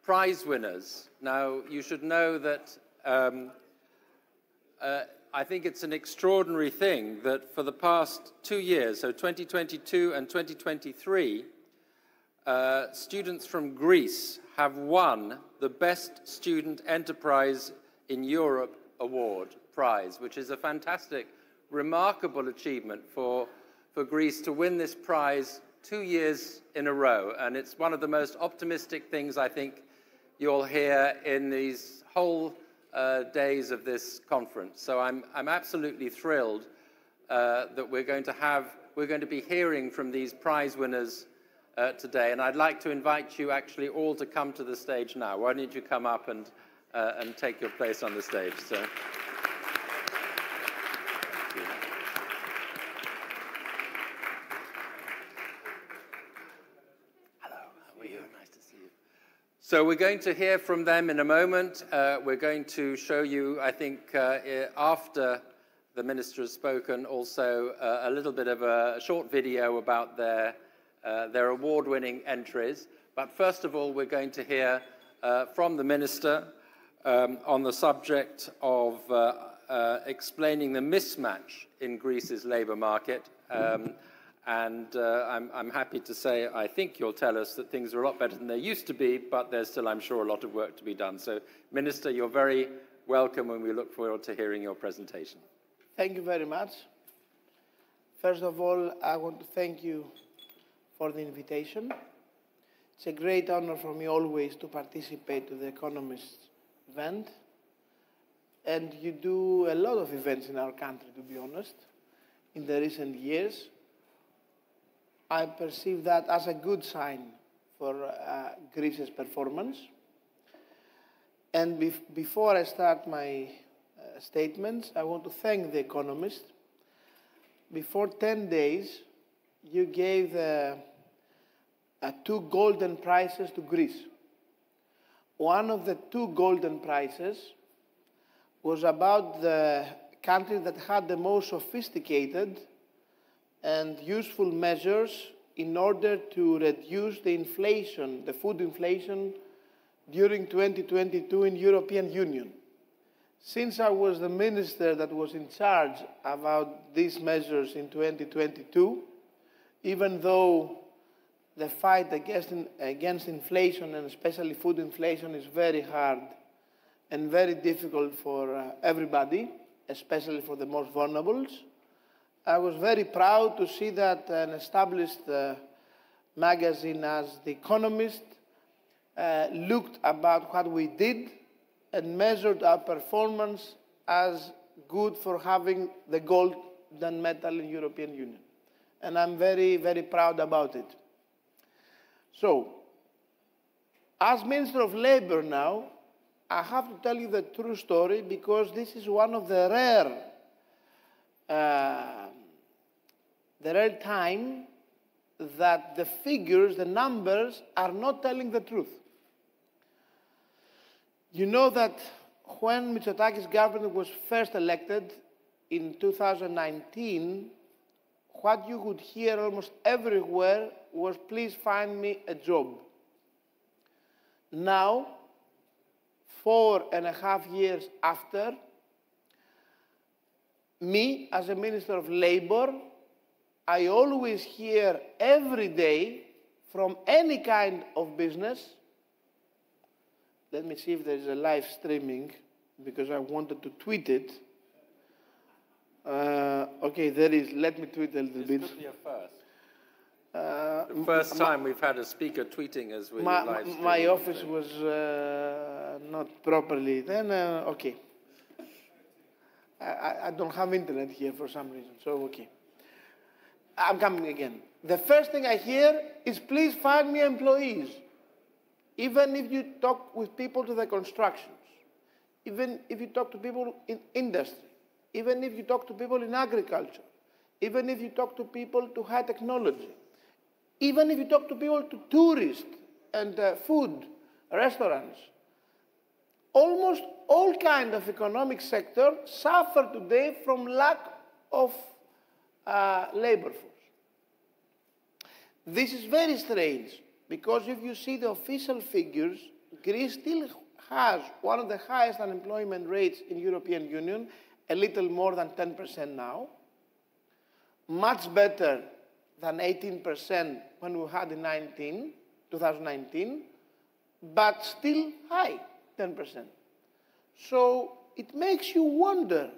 prize winners. Now, you should know that I think it's an extraordinary thing that for the past 2 years, so 2022 and 2023, students from Greece have won the Best Student Enterprise in Europe Award prize, which is a fantastic, remarkable achievement for Greece to win this prize 2 years in a row. And it's one of the most optimistic things I think you'll hear in these whole days of this conference. So I'm absolutely thrilled that we're going to be hearing from these prize winners today. And I'd like to invite you actually all to come to the stage now. Why don't you come up and take your place on the stage? So. So we're going to hear from them in a moment. We're going to show you, I think, after the minister has spoken, also a little bit of a short video about their award-winning entries. But first of all, we're going to hear from the minister on the subject of explaining the mismatch in Greece's labour market. I'm happy to say, I think you'll tell us that things are a lot better than they used to be, but there's still, I'm sure, a lot of work to be done. So, Minister, you're very welcome, and we look forward to hearing your presentation. Thank you very much. First of all, I want to thank you for the invitation. It's a great honor for me always to participate to the Economist event. And you do a lot of events in our country, to be honest, in the recent years. I perceive that as a good sign for Greece's performance. And before I start my statements, I want to thank The Economist. Before 10 days, you gave 2 golden prizes to Greece. One of the 2 golden prizes was about the country that had the most sophisticated and useful measures in order to reduce the inflation, the food inflation, during 2022 in the European Union. Since I was the minister that was in charge about these measures in 2022, even though the fight against inflation, and especially food inflation, is very hard and very difficult for everybody, especially for the most vulnerables, I was very proud to see that an established magazine as The Economist looked about what we did and measured our performance as good for having the golden medal in the European Union. And I'm very, very proud about it. So, as Minister of Labour now, I have to tell you the true story, because this is one of the rare time that the figures, the numbers, are not telling the truth. You know that when Mitsotakis' government was first elected in 2019, what you would hear almost everywhere was, please find me a job. Now, 4.5 years after, me, as a Minister of Labour, I always hear every day from any kind of business. Let me see if there is a live streaming, because I wanted to tweet it. Okay, there is. Let me tweet a little bit. This could be a first. The first time we've had a speaker tweeting as we live stream. My office was not properly. Then, okay. I don't have internet here for some reason, so okay. I'm coming again. The first thing I hear is, please find me employees. Even if you talk with people to the constructions, even if you talk to people in industry, even if you talk to people in agriculture, even if you talk to people to high technology, even if you talk to people to tourists and food, restaurants, almost all kinds of economic sector suffer today from lack of labor force. This is very strange, because if you see the official figures, Greece still has one of the highest unemployment rates in the European Union, a little more than 10% now, much better than 18% when we had in 2019, but still high, 10%. So it makes you wonder,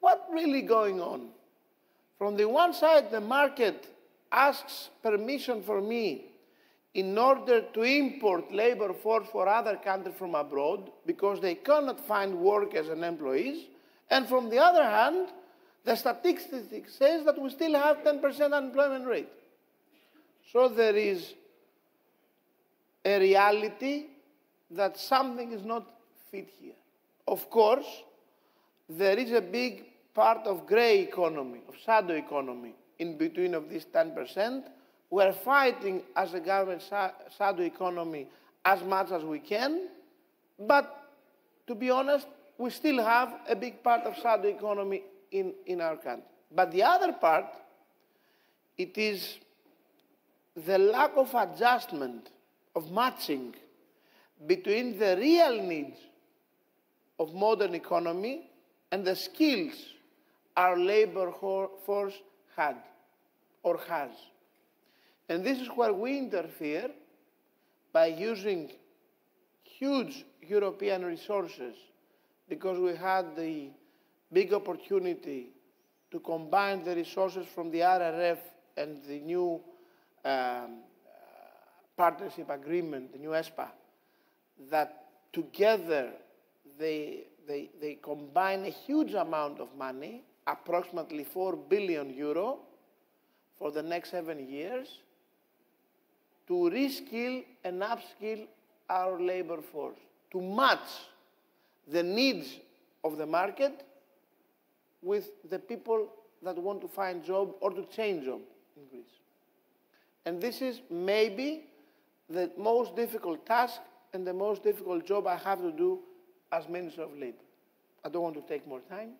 what really going on? From the one side, the market asks permission for me in order to import labor force for other countries from abroad because they cannot find workers and employees. And from the other hand, the statistic says that we still have 10% unemployment rate. So there is a reality that something is not fit here. Of course, there is a big part of grey economy, of shadow economy, in between of this 10%. We're fighting as a government shadow economy as much as we can, but to be honest, we still have a big part of shadow economy in our country. But the other part, it is the lack of adjustment, of matching between the real needs of modern economy and the skills our labor force had or has. And this is where we interfere by using huge European resources, because we had the big opportunity to combine the resources from the RRF and the new partnership agreement, the new ESPA, that together they combine a huge amount of money, approximately 4 billion euro for the next 7 years, to reskill and upskill our labor force, to match the needs of the market with the people that want to find job or to change job in Greece. And this is maybe the most difficult task and the most difficult job I have to do as Minister of Labour. I don't want to take more time.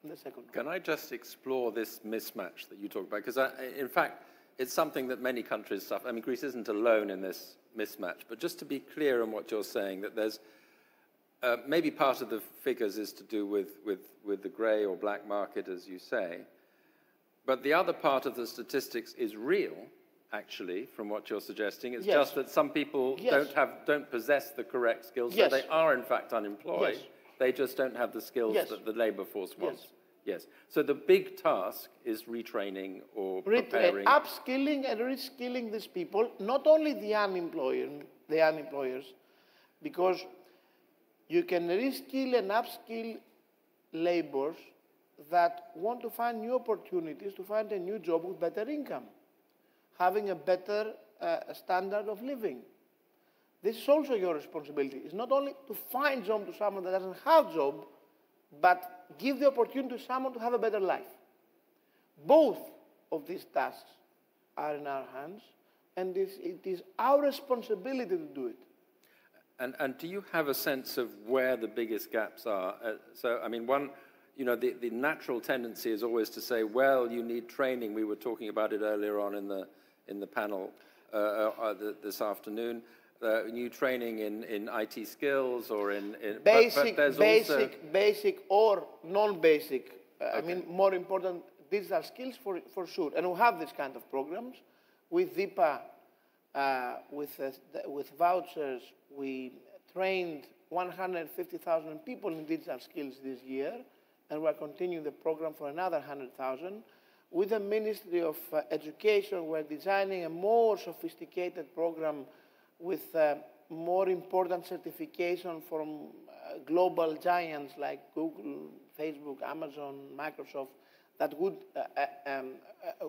In the second one. Can I just explore this mismatch that you talk about? Because in fact, it's something that many countries suffer. I mean, Greece isn't alone in this mismatch. But just to be clear on what you're saying, that there's maybe part of the figures is to do with the grey or black market, as you say. But the other part of the statistics is real, actually, from what you're suggesting. It's just that some people don't possess the correct skills, so they are, in fact, unemployed. They just don't have the skills that the labour force wants. Yes. So the big task is retraining or preparing. Upskilling and reskilling these people, not only the unemployers, because you can reskill and upskill labourers that want to find new opportunities, to find a new job with better income, having a better standard of living. This is also your responsibility. It's not only to find job to someone that doesn't have job, but give the opportunity to someone to have a better life. Both of these tasks are in our hands, and it is our responsibility to do it. And do you have a sense of where the biggest gaps are? So, I mean, the natural tendency is always to say, well, you need training. We were talking about it earlier on in the panel this afternoon. New training in IT skills or in basic or non-basic. I mean, more important, digital skills for sure. And we have this kind of programs with DIPA, with vouchers. We trained 150,000 people in digital skills this year, and we're continuing the program for another 100,000. With the Ministry of Education, we're designing a more sophisticated program with more important certification from global giants like Google, Facebook, Amazon, Microsoft, that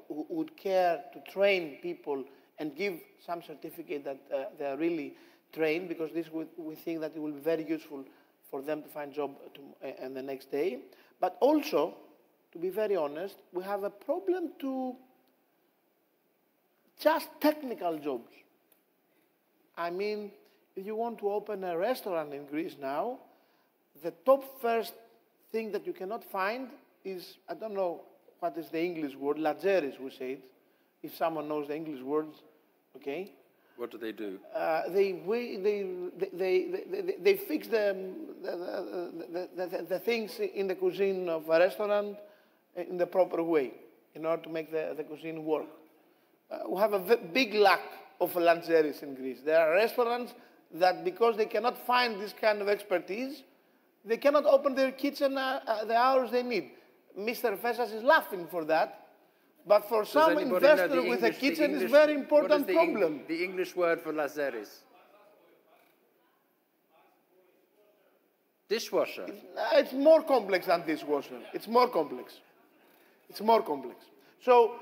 would care to train people and give some certificate that they are really trained, because this we think that it will be very useful for them to find job in the next day. But also, to be very honest, we have a problem to just technical jobs. I mean, if you want to open a restaurant in Greece now, the top first thing that you cannot find is, I don't know what is the English word, lageris, we say it, if someone knows the English words, okay? What do they do? They fix the things in the cuisine of a restaurant in the proper way in order to make the cuisine work. We have a big lack of lingeries in Greece. There are restaurants that, because they cannot find this kind of expertise, they cannot open their kitchen the hours they need. Mr. Fessas is laughing for that. But for some investor with a kitchen, it's a very important problem. The English word for lazeris? Dishwasher. It's more complex than dishwasher. It's more complex. It's more complex. So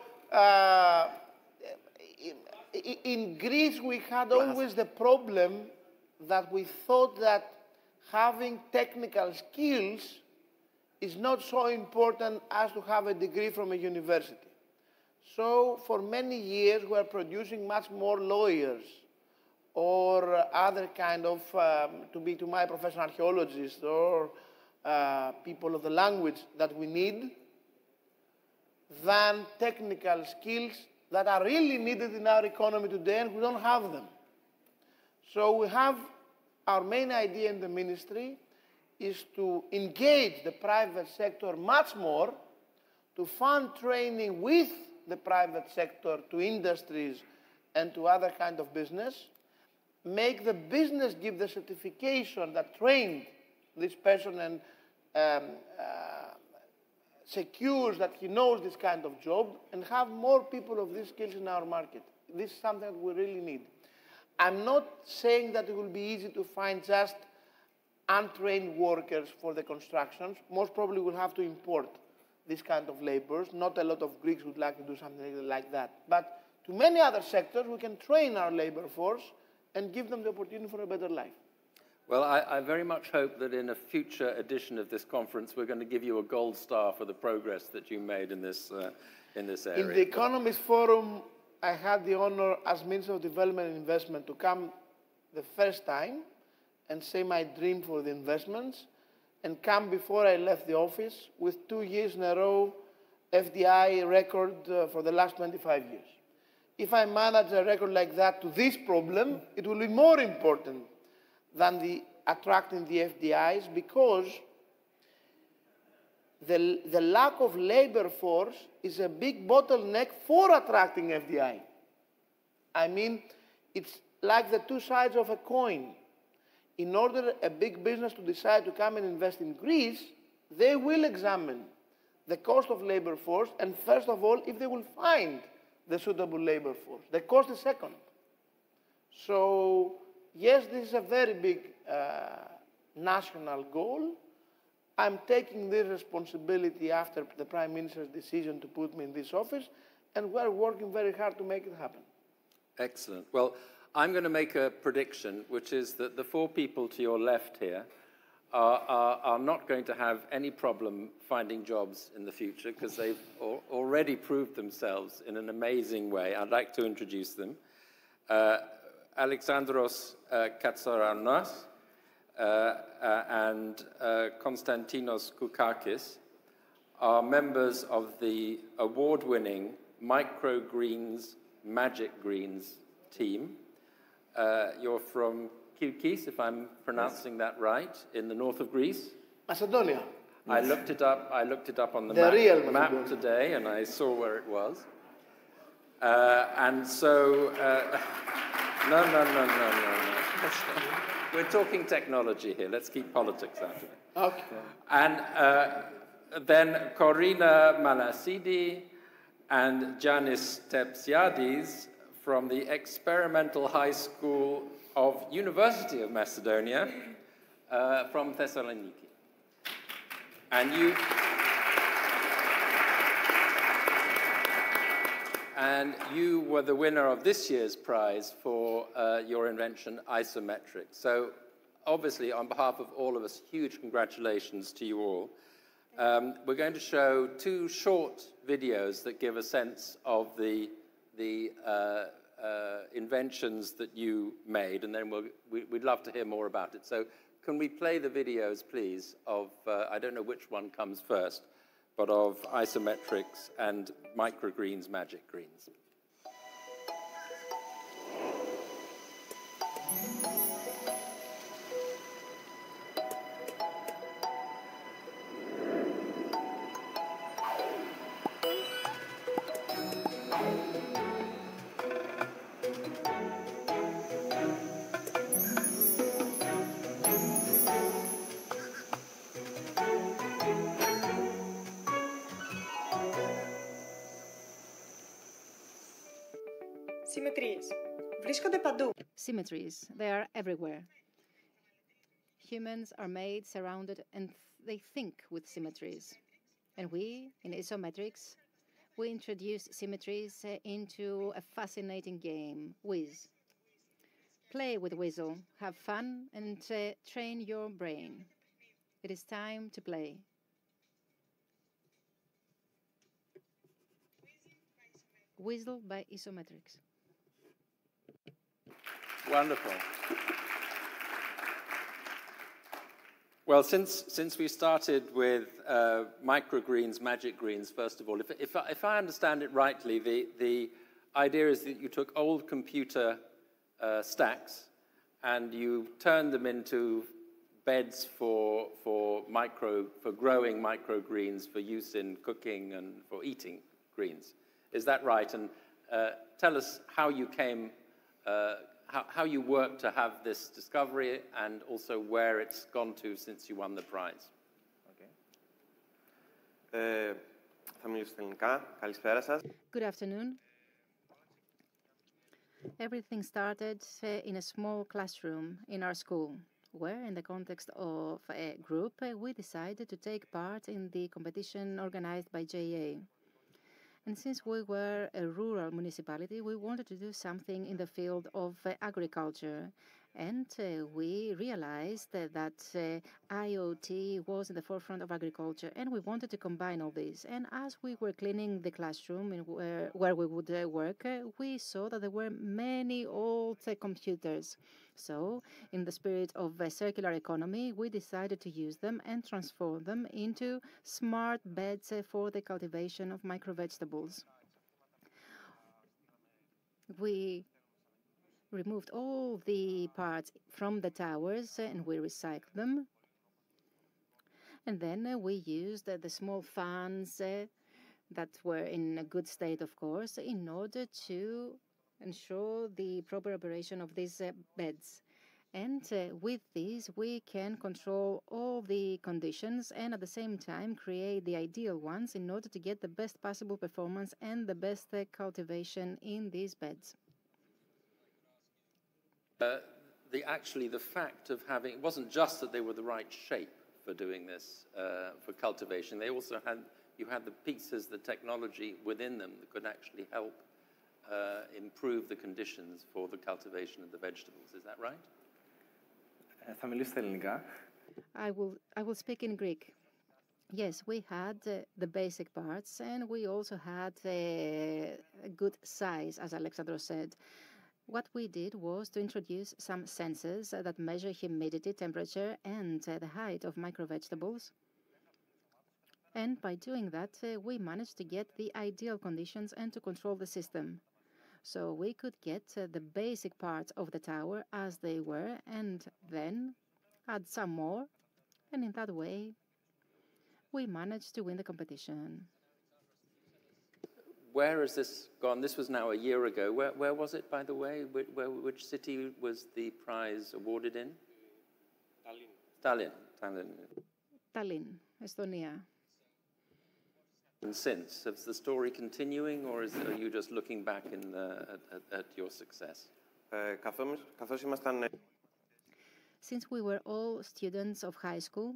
in Greece, we had always the problem that we thought that having technical skills is not so important as to have a degree from a university. So for many years, we're producing much more lawyers or other kind of, to my profession, archaeologists or people of the language that we need than technical skills that are really needed in our economy today, and we don't have them. So we have our main idea in the ministry is to engage the private sector much more, to fund training with the private sector to industries and to other kind of business, make the business give the certification that trained this person and secures that he knows this kind of job, and have more people of these skills in our market. This is something that we really need. I'm not saying that it will be easy to find just untrained workers for the constructions. Most probably we'll have to import this kind of laborers. Not a lot of Greeks would like to do something like that. But to many other sectors, we can train our labor force and give them the opportunity for a better life. Well, I very much hope that in a future edition of this conference, we're going to give you a gold star for the progress that you made in this area. In the Economist Forum, I had the honor as Minister of Development and Investment to come the first time and say my dream for the investments, and come before I left the office with 2 years in a row FDI record for the last 25 years. If I manage a record like that to this problem, it will be more important than attracting the FDIs, because the lack of labor force is a big bottleneck for attracting FDI. I mean, it's like the two sides of a coin. In order a big business to decide to come and invest in Greece, they will examine the cost of labor force, and first of all, if they will find the suitable labor force. The cost is second. So, yes, this is a very big national goal. I'm taking this responsibility after the Prime Minister's decision to put me in this office, and we're working very hard to make it happen. Excellent. Well, I'm going to make a prediction, which is that the four people to your left here are not going to have any problem finding jobs in the future, because they've already proved themselves in an amazing way. I'd like to introduce them. Alexandros Katsarannas and Konstantinos Koukakis are members of the award-winning Microgreens Magic Greens team. You're from Kilkis, if I'm pronouncing that right, in the north of Greece. Macedonia. I looked it up on the map today, and I saw where it was. And so, no. We're talking technology here. Let's keep politics out of it. Okay. And then Corina Manasidi and Giannis Tepsiadis from the Experimental High School of University of Macedonia from Thessaloniki. And you were the winner of this year's prize for your invention, Isometric. So obviously, on behalf of all of us, huge congratulations to you all. We're going to show two short videos that give a sense of the inventions that you made, and then we'd love to hear more about it. So can we play the videos, please, of, I don't know which one comes first, but of isometrics and microgreens, magic greens. Βρίσκονται παντού. Symmetries, they are everywhere. Humans are made, surrounded, and they think with symmetries. And we, in isometrics, we introduce symmetries into a fascinating game, Whiz. Play with Whizzle, have fun, and train your brain. It is time to play. Whizzle by Isometrics. Wonderful. Well, since we started with microgreens, magic greens, first of all, if I understand it rightly, the idea is that you took old computer stacks and you turned them into beds for growing microgreens for use in cooking and for eating greens. Is that right? And tell us how you came, how you worked to have this discovery and also where it's gone to since you won the prize. Okay. Θα μιλήσω στα ελληνικά. Καλησπέρα σας. Good afternoon. Everything started in a small classroom in our school, where, in the context of a group, we decided to take part in the competition organized by JA. And since we were a rural municipality, we wanted to do something in the field of agriculture. And we realized that IoT was in the forefront of agriculture, and we wanted to combine all these. And as we were cleaning the classroom where we would work, we saw that there were many old computers. So, in the spirit of a circular economy, we decided to use them and transform them into smart beds for the cultivation of microvegetables. We removed all the parts from the towers and we recycled them. And then we used the small fans that were in a good state, of course, in order to ensure the proper operation of these beds. And with these, we can control all the conditions and at the same time create the ideal ones in order to get the best possible performance and the best cultivation in these beds. The fact of having, it wasn't just that they were the right shape for doing this, for cultivation. They also you had the pieces, the technology within them that could actually help improve the conditions for the cultivation of the vegetables. Is that right? Θα μιλήσω στα ελληνικά. I will speak in Greek. Yes, we had the basic parts and we also had a good size, as Alexandros said. What we did was to introduce some sensors that measure humidity, temperature, and the height of microvegetables. And by doing that, we managed to get the ideal conditions and to control the system. So we could get the basic parts of the tower as they were and then add some more. And in that way, we managed to win the competition. Where has this gone? This was now a year ago. Where was it, by the way? Which city was the prize awarded in? Tallinn. Tallinn, Estonia. And since, is the story continuing, or are you just looking back at your success? Καθώς ήμασταν... Since we were all students of high school,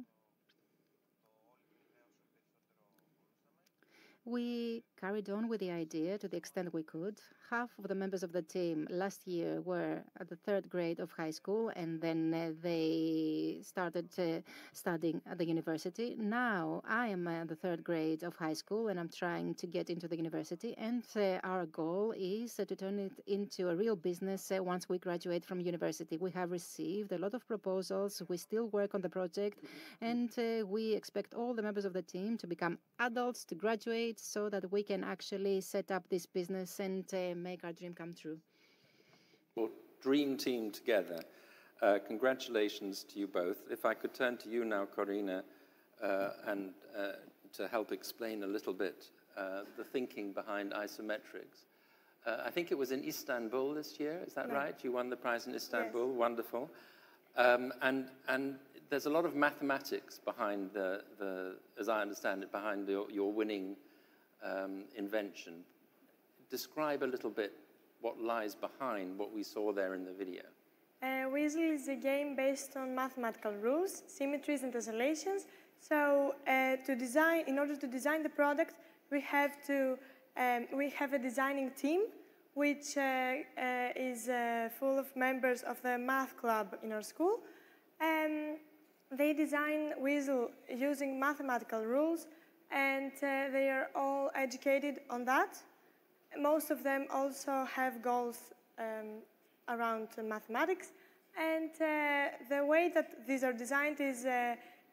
we carried on with the idea to the extent we could. Half of the members of the team last year were at the third grade of high school, and then they started studying at the university. Now I am at the third grade of high school, and I'm trying to get into the university. And our goal is to turn it into a real business once we graduate from university. We have received a lot of proposals. We still work on the project, and we expect all the members of the team to become adults, to graduate, so that we can actually set up this business and make our dream come true. Well, dream team together. Congratulations to you both. If I could turn to you now, Corina, and to help explain a little bit the thinking behind isometrics. I think it was in Istanbul this year, is that right? You won the prize in Istanbul, yes. Wonderful. And there's a lot of mathematics behind as I understand it, behind your winning invention. Describe a little bit what lies behind what we saw there in the video. Weasel is a game based on mathematical rules, symmetries, and tessellations. So, in order to design the product, we have a designing team, which is full of members of the math club in our school. They design Weasel using mathematical rules, and they are all educated on that. Most of them also have goals around mathematics, and the way that these are designed is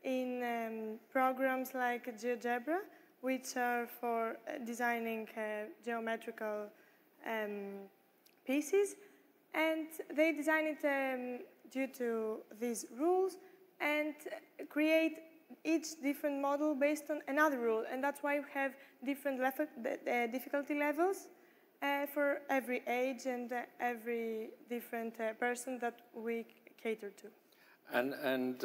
in programs like GeoGebra, which are for designing geometrical pieces, and they design it due to these rules and create each different model based on another rule, and that's why we have different difficulty levels for every age and every different person that we cater to. And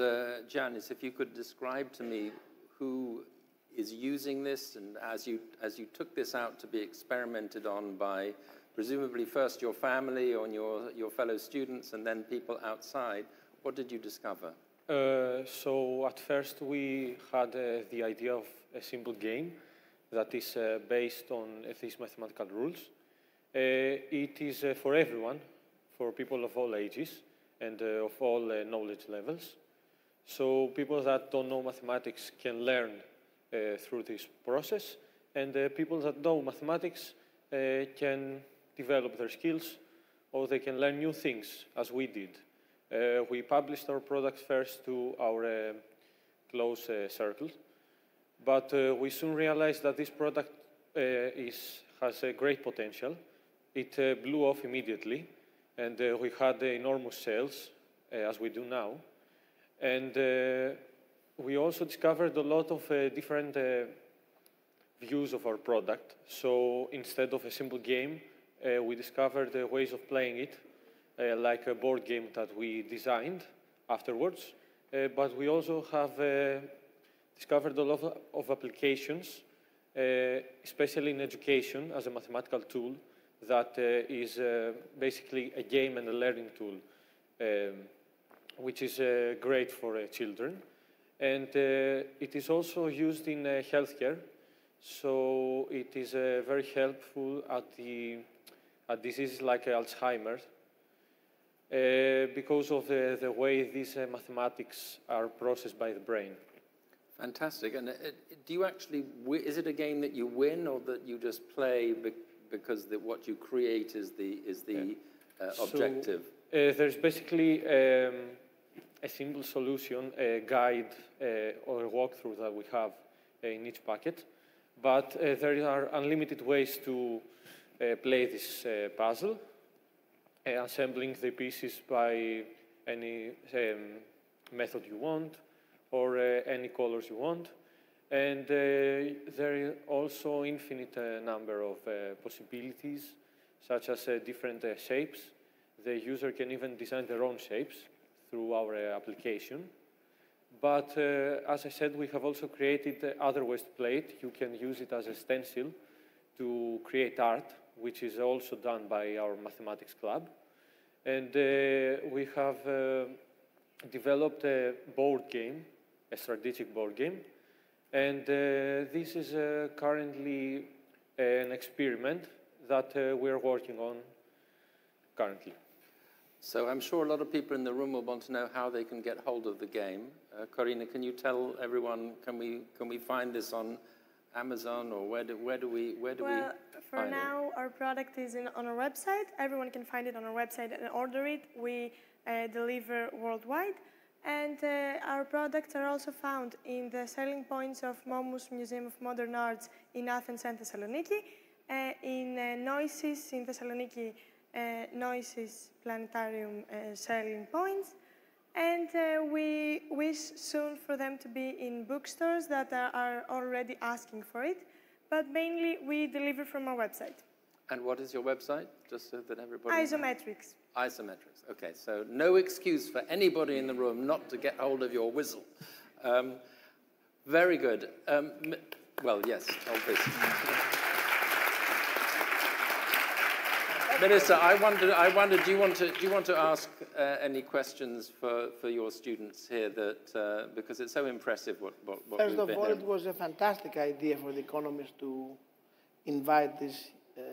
Giannis, if you could describe to me who is using this, and as you took this out to be experimented on by presumably first your family or your fellow students and then people outside, what did you discover? So at first we had the idea of a simple game that is based on these mathematical rules. It is for everyone, for people of all ages and of all knowledge levels. So people that don't know mathematics can learn through this process, and people that know mathematics can develop their skills, or they can learn new things, as we did. We published our product first to our close circle, but we soon realized that this product has a great potential. It blew off immediately, and we had enormous sales, as we do now. And we also discovered a lot of different views of our product. So instead of a simple game, we discovered ways of playing it, like a board game that we designed afterwards. But we also have discovered a lot of applications, especially in education, as a mathematical tool that is basically a game and a learning tool, which is great for children. And it is also used in healthcare, so it is very helpful at diseases like Alzheimer's, because of the way these mathematics are processed by the brain. Fantastic. And do you actually, is it a game that you win or that you just play because what you create is the objective? So, there's basically a simple solution, a guide or a walkthrough that we have in each packet, but there are unlimited ways to play this puzzle, assembling the pieces by any method you want or any colors you want. And there are also infinite number of possibilities, such as different shapes. The user can even design their own shapes through our application. But as I said, we have also created other ways to play it. You can use it as a stencil to create art, which is also done by our mathematics club. And we have developed a board game, a strategic board game. And this is currently an experiment that we're working on currently. So I'm sure a lot of people in the room will want to know how they can get hold of the game. Corina, can you tell everyone, can we find this on Amazon, or where do we Well, for now, our product is on our website. Everyone can find it on our website and order it. We deliver worldwide. And our products are also found in the selling points of Momus Museum of Modern Arts in Athens and Thessaloniki, in Noisis in Thessaloniki, Noisis Planetarium selling points, and we wish soon for them to be in bookstores that are already asking for it, but mainly we deliver from our website. And what is your website, just so that everybody Isometrics. Isometrics, okay, so no excuse for anybody in the room not to get hold of your whistle. Very good. Well, yes, obviously. Minister, I wonder, do you want to ask any questions for your students here that, because it's so impressive what First we've of been all, hearing. it was a fantastic idea for the Economist to invite these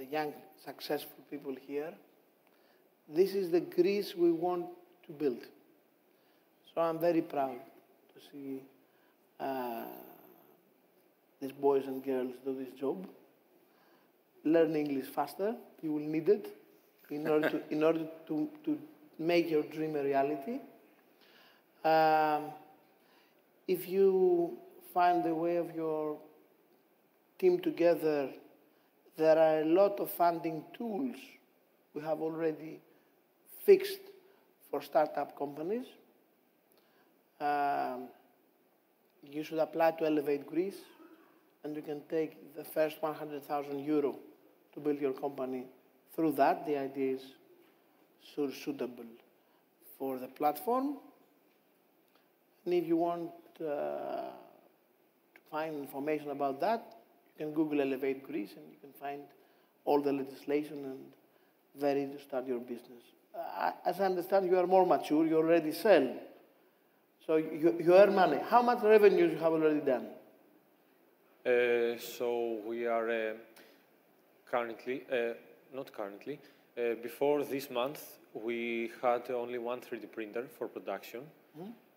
young, successful people here. This is the Greece we want to build. So I'm very proud to see these boys and girls do this job. Learn English faster. You will need it in order to make your dream a reality. If you find the way of your team together, there are a lot of funding tools we have already fixed for startup companies. You should apply to Elevate Greece, and you can take the first 100,000 euro to build your company through that. The idea is suitable for the platform. And if you want to find information about that, you can Google Elevate Greece, and you can find all the legislation and ready to start your business. As I understand, you are more mature. You already sell. So you earn money. How much revenues you have already done? So we are before this month, we had only one 3D printer for production.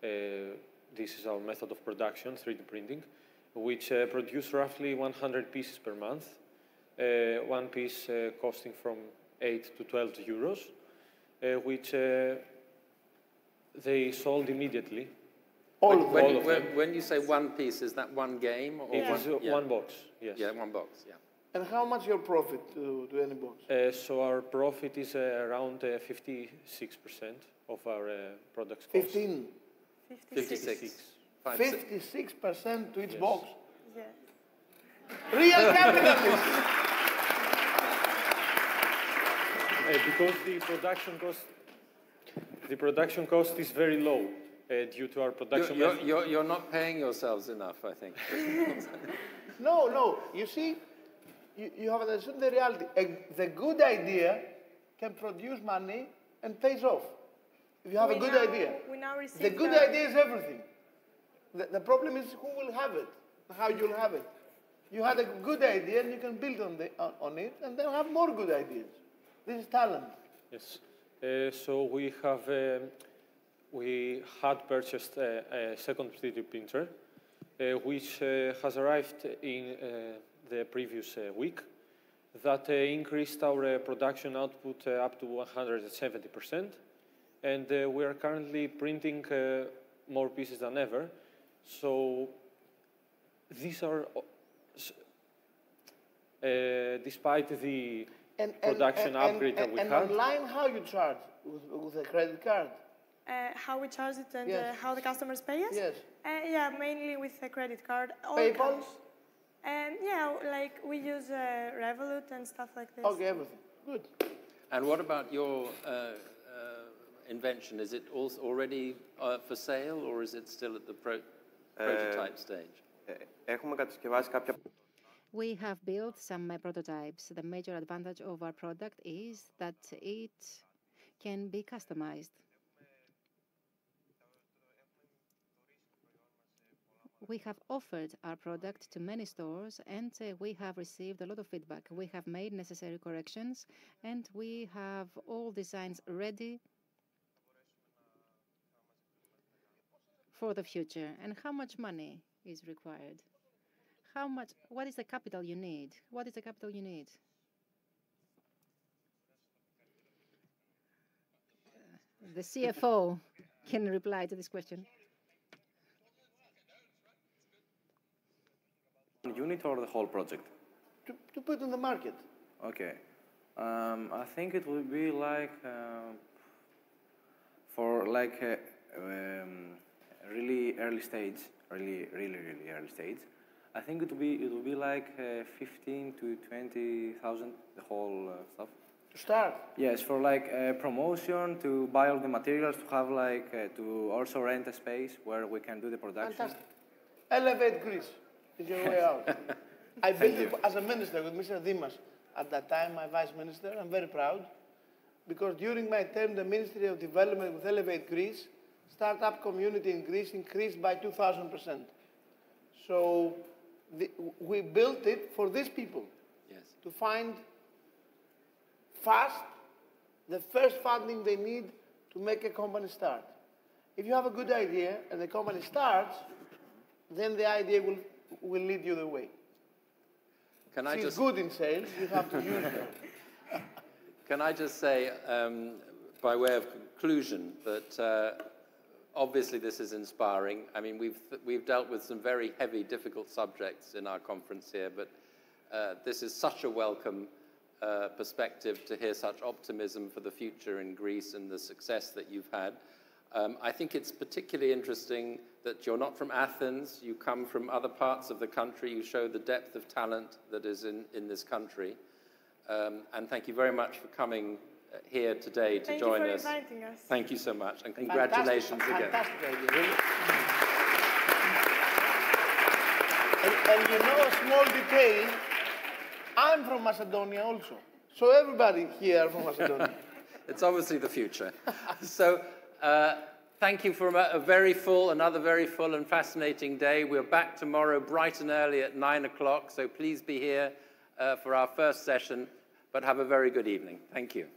This is our method of production, 3D printing, which produce roughly 100 pieces per month, one piece costing from 8 to 12 euros, which they sold immediately. When you say one piece, is that one game? Or It is one box, yes. Yeah, one box, yeah. And how much your profit to any box? So our profit is around 56% of our products cost. 15? 56. 56% to each Yes. box? Yeah. Real capitalist! Because the production cost is very low due to our production method. You're not paying yourselves enough, I think. No. You see, you have understood the reality. The good idea can produce money and pays off. If you have a good idea. We now receive The good idea is everything. The problem is who will have it, how you'll have it. You had a good idea and you can build on it and then have more good ideas. This is talent. Yes. So we had purchased a second 3D printer, which has arrived in the previous week. That increased our production output up to 170%, and we are currently printing more pieces than ever. So these are, despite the production upgrade that we had. And online, how you charge? With a credit card? How we charge it and Yes. how the customers pay us? Yes. Yeah, mainly with a credit card. All PayPal? cards. Yeah, like we use Revolut and stuff like this. Okay, everything. Good. And what about your invention? Is it also already for sale, or is it still at the prototype stage? Έχουμε κατασκευάσει κάποια... We have built some prototypes. The major advantage of our product is that it can be customized. We have offered our product to many stores, and we have received a lot of feedback. We have made necessary corrections, and we have all designs ready for the future. And how much money is required? What is the capital you need? What is the capital you need? The CFO can reply to this question. Unit or the whole project? To put in the market. Okay. I think it will be like for like really early stage, really early stage. I think it will be like 15 to 20,000, the whole stuff. To start? Yes, for like promotion, to buy all the materials, to have like to also rent a space where we can do the production. Fantastic. Elevate Greece is your way out. I built it as a minister with Mr. Dimas. At that time, my vice minister. I'm very proud. because during my term, the Ministry of Development with Elevate Greece, startup community in Greece increased by 2,000%. So we built it for these people, Yes. to find fast the first funding they need to make a company start. If you have a good idea and the company starts, then the idea will lead you the way. Can I She's just... good in sales, you have to use her. Can I just say, by way of conclusion, that obviously this is inspiring. I mean, we've dealt with some very heavy, difficult subjects in our conference here, but this is such a welcome perspective to hear such optimism for the future in Greece and the success that you've had. I think it's particularly interesting that you're not from Athens, you come from other parts of the country, you show the depth of talent that is in this country. And thank you very much for coming here today to join us. Thank you for inviting us. Thank you so much, and congratulations again. Fantastic idea, really. And you know a small detail, I'm from Macedonia also. So everybody here from Macedonia. It's obviously the future. So thank you for another very full and fascinating day. We're back tomorrow bright and early at 9 o'clock, so please be here for our first session, but have a very good evening. Thank you.